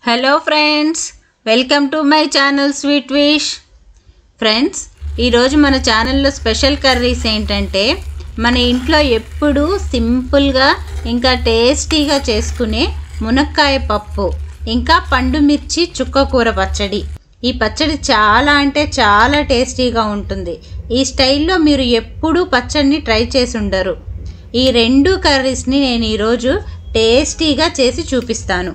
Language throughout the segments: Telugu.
Hello friends, welcome to my channel sweet wish. Friends, ఈరోజు మన ఛానల్లో స్పెషల్ కర్రీస్ ఏంటంటే మన ఇంట్లో ఎప్పుడూ సింపుల్గా ఇంకా టేస్టీగా చేసుకునే మునక్కాయ పప్పు ఇంకా పండు మిర్చి చుక్కకూర పచ్చడి. ఈ పచ్చడి చాలా అంటే చాలా టేస్టీగా ఉంటుంది. ఈ స్టైల్లో మీరు ఎప్పుడూ పచ్చడిని ట్రై చేసి ఉండరు. ఈ రెండు కర్రీస్ని నేను ఈరోజు టేస్టీగా చేసి చూపిస్తాను.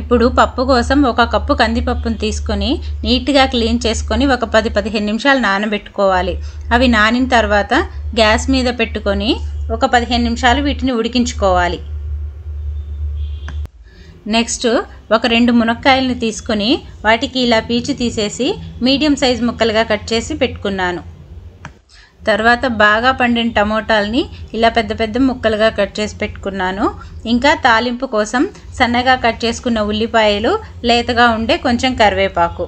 ఇప్పుడు పప్పు కోసం ఒక కప్పు కందిపప్పును తీసుకొని నీట్గా క్లీన్ చేసుకొని ఒక 10-15 నిమిషాలు నానబెట్టుకోవాలి. అవి నానిన తర్వాత గ్యాస్ మీద పెట్టుకొని ఒక 15 నిమిషాలు వీటిని ఉడికించుకోవాలి. నెక్స్ట్ ఒక 2 మునక్కాయలను తీసుకొని వాటికి ఇలా పీచు తీసేసి మీడియం సైజ్ ముక్కలుగా కట్ చేసి పెట్టుకున్నాను. తర్వాత బాగా పండిన టమోటాలని ఇలా పెద్ద పెద్ద ముక్కలుగా కట్ చేసి పెట్టుకున్నాను. ఇంకా తాలింపు కోసం సన్నగా కట్ చేసుకున్న ఉల్లిపాయలు, లేతగా ఉండే కొంచెం కరివేపాకు.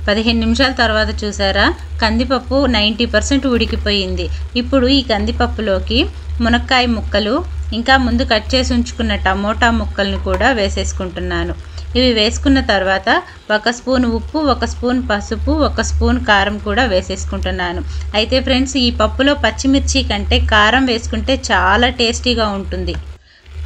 15 నిమిషాల తర్వాత చూసారా, కందిపప్పు 90% ఉడికిపోయింది. ఇప్పుడు ఈ కందిపప్పులోకి మునక్కాయ ముక్కలు ఇంకా ముందు కట్ చేసి ఉంచుకున్న టమోటా ముక్కలను కూడా వేసేసుకుంటున్నాను. ఇవి వేసుకున్న తర్వాత 1 స్పూన్ ఉప్పు, 1 స్పూన్ పసుపు, 1 స్పూన్ కారం కూడా వేసేసుకుంటున్నాను. అయితే ఫ్రెండ్స్, ఈ పప్పులో పచ్చిమిర్చి కంటే కారం వేసుకుంటే చాలా టేస్టీగా ఉంటుంది.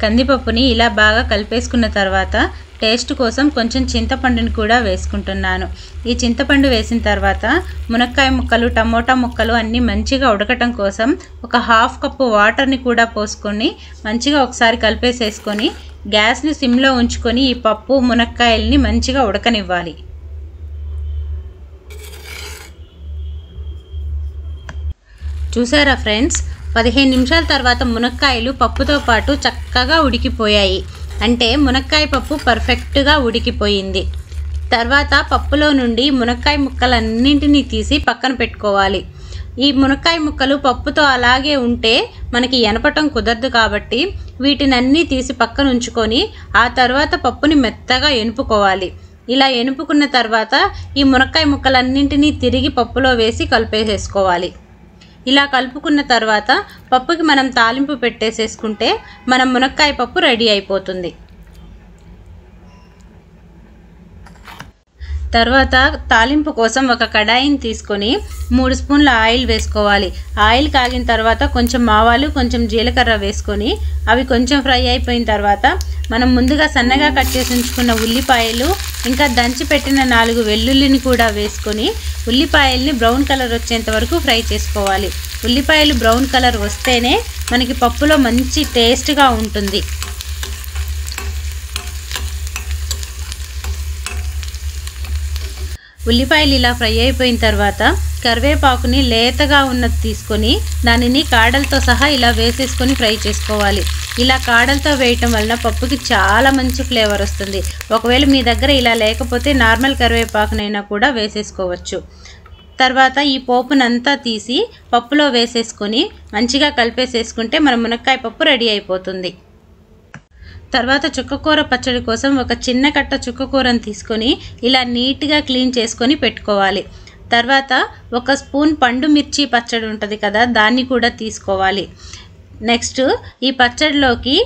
కందిపప్పుని ఇలా బాగా కలిపేసుకున్న తర్వాత టేస్ట్ కోసం కొంచెం చింతపండుని కూడా వేసుకుంటున్నాను. ఈ చింతపండు వేసిన తర్వాత మునక్కాయ ముక్కలు, టమోటా ముక్కలు అన్నీ మంచిగా ఉడకటం కోసం ఒక 1/2 కప్పు వాటర్ని కూడా పోసుకొని మంచిగా ఒకసారి కలిపేసేసుకొని గ్యాస్ని సిమ్లో ఉంచుకొని ఈ పప్పు మునక్కాయల్ని మంచిగా ఉడకనివ్వాలి. చూసారా ఫ్రెండ్స్, 15 నిమిషాల తర్వాత మునక్కాయలు పప్పుతో పాటు చక్కగా ఉడికిపోయాయి. అంటే మునక్కాయ పప్పు పర్ఫెక్ట్గా ఉడికిపోయింది. తర్వాత పప్పులో నుండి మునక్కాయ ముక్కలన్నింటినీ తీసి పక్కన పెట్టుకోవాలి. ఈ మునక్కాయ ముక్కలు పప్పుతో అలాగే ఉంటే మనకి ఎనపటం కుదరదు కాబట్టి వీటినన్నీ తీసి పక్కన ఉంచుకొని ఆ తర్వాత పప్పుని మెత్తగా ఎనుపుకోవాలి. ఇలా ఎనుపుకున్న తర్వాత ఈ మునక్కాయ ముక్కలన్నింటినీ తిరిగి పప్పులో వేసి కలిపేసేసుకోవాలి. ఇలా కలుపుకున్న తర్వాత పప్పుకి మనం తాలింపు పెట్టేసేసుకుంటే మన మునక్కాయ పప్పు రెడీ అయిపోతుంది. తర్వాత తాలింపు కోసం ఒక కడాయిని తీసుకొని 3 స్పూన్ల ఆయిల్ వేసుకోవాలి. ఆయిల్ కాగిన తర్వాత కొంచెం ఆవాలు, కొంచెం జీలకర్ర వేసుకొని అవి కొంచెం ఫ్రై అయిపోయిన తర్వాత మనం ముందుగా సన్నగా కట్ చేసి ఉంచుకున్న ఉల్లిపాయలు ఇంకా దంచి పెట్టిన 4 వెల్లుల్లిని కూడా వేసుకొని ఉల్లిపాయల్ని బ్రౌన్ కలర్ వచ్చేంత వరకు ఫ్రై చేసుకోవాలి. ఉల్లిపాయలు బ్రౌన్ కలర్ వస్తేనే మనకి పప్పులో మంచి టేస్ట్గా ఉంటుంది. ఉల్లిపాయలు ఇలా ఫ్రై అయిపోయిన తర్వాత కరివేపాకుని లేతగా ఉన్నది తీసుకొని దానిని కాడలతో సహా ఇలా వేసేసుకొని ఫ్రై చేసుకోవాలి. ఇలా కాడలతో వేయటం వలన పప్పుకి చాలా మంచి ఫ్లేవర్ వస్తుంది. ఒకవేళ మీ దగ్గర ఇలా లేకపోతే నార్మల్ కరివేపాకునైనా కూడా వేసేసుకోవచ్చు. తర్వాత ఈ పోపునంతా తీసి పప్పులో వేసేసుకొని మంచిగా కలిపేసేసుకుంటే మన మునక్కాయ పప్పు రెడీ అయిపోతుంది. తర్వాత చుక్కకూర పచ్చడి కోసం ఒక చిన్న కట్ట చుక్కకూరను తీసుకొని ఇలా నీట్గా క్లీన్ చేసుకొని పెట్టుకోవాలి. తర్వాత 1 స్పూన్ పండు మిర్చి పచ్చడి ఉంటుంది కదా, దాన్ని కూడా తీసుకోవాలి. నెక్స్ట్ ఈ పచ్చడిలోకి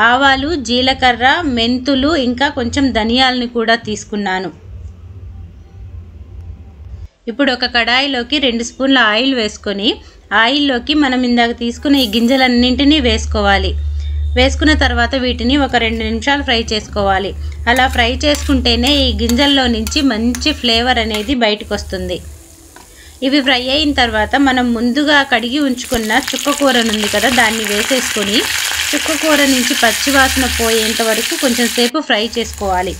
ఆవాలు, జీలకర్ర, మెంతులు ఇంకా కొంచెం ధనియాలని కూడా తీసుకున్నాను. ఇప్పుడు ఒక కడాయిలోకి 2 స్పూన్ల ఆయిల్ వేసుకొని ఆయిల్లోకి మనం ఇందాక తీసుకున్న ఈ గింజలన్నింటినీ వేసుకోవాలి. వేసుకున్న తర్వాత వీటిని ఒక 2 నిమిషాలు ఫ్రై చేసుకోవాలి. అలా ఫ్రై చేసుకుంటేనే ఈ గింజల్లో నుంచి మంచి ఫ్లేవర్ అనేది బయటకు వస్తుంది. ఇవి ఫ్రై అయిన తర్వాత మనం ముందుగా కడిగి ఉంచుకున్న చుక్కకూర ఉంది కదా, దాన్ని వేసేసుకొని చుక్కకూర నుంచి పచ్చివాసన పోయేంత వరకు కొంచెం సేపు ఫ్రై చేసుకోవాలి.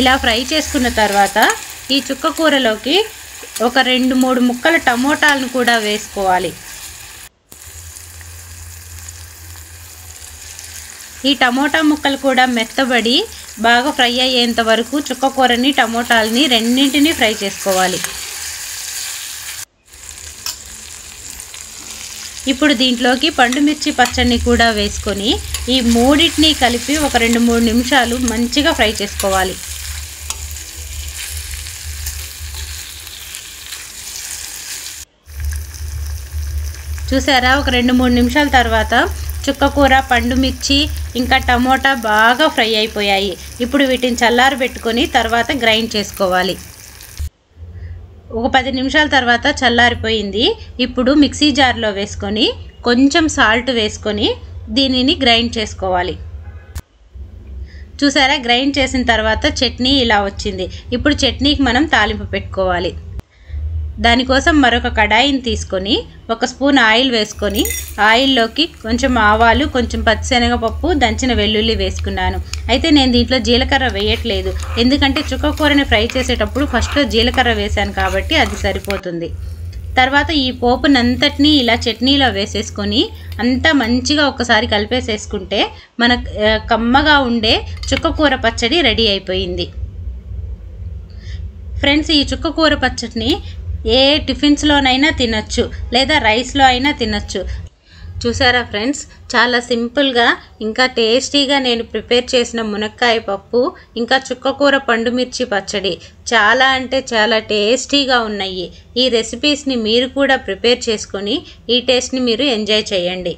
ఇలా ఫ్రై చేసుకున్న తర్వాత ఈ చుక్కకూరలోకి ఒక 2-3 ముక్కల టమోటాలను కూడా వేసుకోవాలి. ఈ టమోటా ముక్కలు కూడా మెత్తబడి బాగా ఫ్రై అయ్యేంత వరకు చుక్కకూరని, టమోటాలని రెండింటిని ఫ్రై చేసుకోవాలి. ఇప్పుడు దీంట్లోకి పండు మిర్చి పచ్చడిని కూడా వేసుకొని ఈ మూడింటిని కలిపి ఒక 2-3 నిమిషాలు మంచిగా ఫ్రై చేసుకోవాలి. చూసారా, ఒక 2-3 నిమిషాల తర్వాత చుక్కకూర, పండు మిర్చి ఇంకా టమోటా బాగా ఫ్రై అయిపోయాయి. ఇప్పుడు వీటిని చల్లారబెట్టుకొని తర్వాత గ్రైండ్ చేసుకోవాలి. ఒక 10 నిమిషాల తర్వాత చల్లారిపోయింది. ఇప్పుడు మిక్సీ జార్లో వేసుకొని కొంచెం సాల్ట్ వేసుకొని దీనిని గ్రైండ్ చేసుకోవాలి. చూసారా, గ్రైండ్ చేసిన తర్వాత చట్నీ ఇలా వచ్చింది. ఇప్పుడు చట్నీకి మనం తాలింపు పెట్టుకోవాలి. దానికోసం మరొక కడాయిని తీసుకొని 1 స్పూన్ ఆయిల్ వేసుకొని ఆయిల్లోకి కొంచెం ఆవాలు, కొంచెం పచ్చిశనగపప్పు, దంచిన వెల్లుల్లి వేసుకున్నాను. అయితే నేను దీంట్లో జీలకర్ర వేయట్లేదు, ఎందుకంటే చుక్కకూరని ఫ్రై చేసేటప్పుడు ఫస్ట్లో జీలకర్ర వేసాను కాబట్టి అది సరిపోతుంది. తర్వాత ఈ పోపునంతటినీ ఇలా చట్నీలో వేసేసుకొని అంతా మంచిగా ఒకసారి కలిపేసేసుకుంటే మన కమ్మగా ఉండే చుక్కకూర పచ్చడి రెడీ అయిపోయింది. ఫ్రెండ్స్, ఈ చుక్కకూర పచ్చడిని ఏ టిఫిన్స్లోనైనా తినచ్చు, లేదా రైస్లో అయినా తినచ్చు. చూసారా ఫ్రెండ్స్, చాలా సింపుల్గా ఇంకా టేస్టీగా నేను ప్రిపేర్ చేసిన మునక్కాయ పప్పు ఇంకా చుక్కకూర పండు మిర్చి పచ్చడి చాలా అంటే చాలా టేస్టీగా ఉన్నాయి. ఈ రెసిపీస్ని మీరు కూడా ప్రిపేర్ చేసుకొని ఈ టేస్ట్ని మీరు ఎంజాయ్ చేయండి.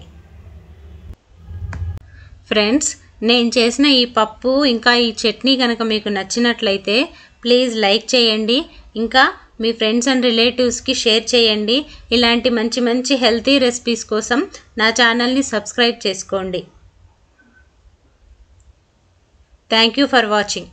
ఫ్రెండ్స్, నేను చేసిన ఈ పప్పు ఇంకా ఈ చట్నీ కనుక మీకు నచ్చినట్లయితే ప్లీజ్ లైక్ చేయండి, ఇంకా మీ ఫ్రెండ్స్ అండ్ రిలేటివ్స్కి షేర్ చేయండి. ఇలాంటి మంచి మంచి హెల్తీ రెసిపీస్ కోసం నా ఛానల్ని సబ్స్క్రైబ్ చేసుకోండి. Thank you for watching.